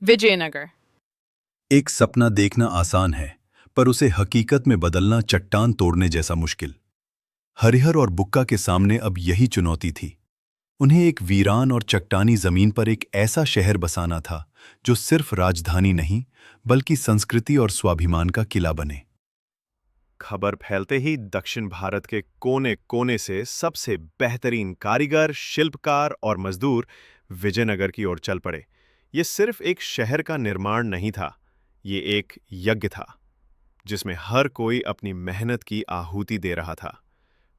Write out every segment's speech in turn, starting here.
विजयनगर। एक सपना देखना आसान है, पर उसे हकीकत में बदलना चट्टान तोड़ने जैसा मुश्किल। हरिहर और बुक्का के सामने अब यही चुनौती थी। उन्हें एक वीरान और चट्टानी जमीन पर एक ऐसा शहर बसाना था जो सिर्फ राजधानी नहीं, बल्कि संस्कृति और स्वाभिमान का किला बने। खबर फैलते ही दक्षिण भारत के कोने कोने से सबसे बेहतरीन कारीगर, शिल्पकार और मजदूर विजयनगर की ओर चल पड़े। ये सिर्फ एक शहर का निर्माण नहीं था, ये एक यज्ञ था जिसमें हर कोई अपनी मेहनत की आहुति दे रहा था।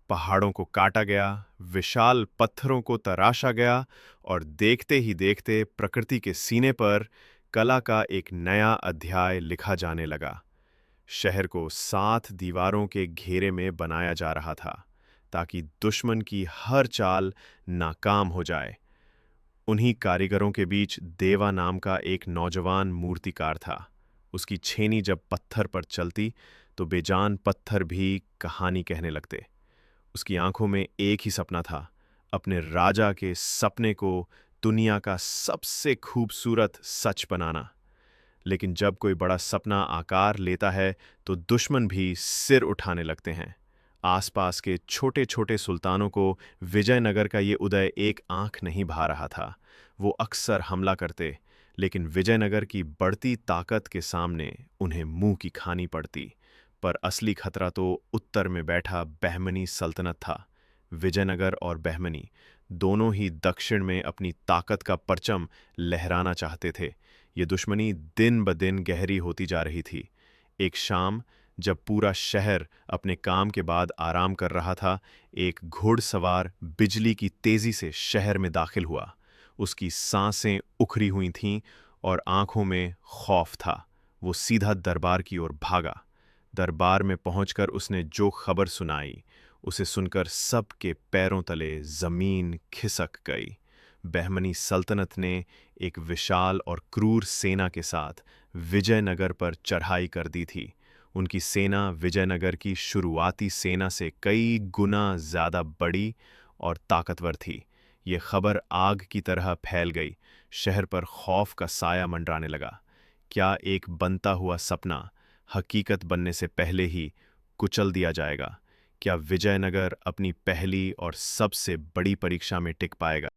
पहाड़ों को काटा गया, विशाल पत्थरों को तराशा गया और देखते ही देखते प्रकृति के सीने पर कला का एक नया अध्याय लिखा जाने लगा। शहर को 7 दीवारों के घेरे में बनाया जा रहा था ताकि दुश्मन की हर चाल नाकाम हो जाए। उन्हीं कारीगरों के बीच देवा नाम का एक नौजवान मूर्तिकार था। उसकी छेनी जब पत्थर पर चलती तो बेजान पत्थर भी कहानी कहने लगते। उसकी आंखों में एक ही सपना था, अपने राजा के सपने को दुनिया का सबसे खूबसूरत सच बनाना। लेकिन जब कोई बड़ा सपना आकार लेता है तो दुश्मन भी सिर उठाने लगते हैं। आसपास के छोटे छोटे सुल्तानों को विजयनगर का ये उदय एक आंख नहीं भा रहा था। वो अक्सर हमला करते, लेकिन विजयनगर की बढ़ती ताकत के सामने उन्हें मुंह की खानी पड़ती। पर असली खतरा तो उत्तर में बैठा बहमनी सल्तनत था। विजयनगर और बहमनी दोनों ही दक्षिण में अपनी ताकत का परचम लहराना चाहते थे। ये दुश्मनी दिन ब दिन गहरी होती जा रही थी। एक शाम जब पूरा शहर अपने काम के बाद आराम कर रहा था, एक घुड़सवार बिजली की तेजी से शहर में दाखिल हुआ। उसकी सांसें उखड़ी हुई थीं और आंखों में खौफ था। वो सीधा दरबार की ओर भागा। दरबार में पहुंचकर उसने जो खबर सुनाई, उसे सुनकर सबके पैरों तले जमीन खिसक गई। बहमनी सल्तनत ने एक विशाल और क्रूर सेना के साथ विजयनगर पर चढ़ाई कर दी थी। उनकी सेना विजयनगर की शुरुआती सेना से कई गुना ज़्यादा बड़ी और ताकतवर थी। ये खबर आग की तरह फैल गई। शहर पर खौफ का साया मंडराने लगा। क्या एक बनता हुआ सपना हकीकत बनने से पहले ही कुचल दिया जाएगा? क्या विजयनगर अपनी पहली और सबसे बड़ी परीक्षा में टिक पाएगा?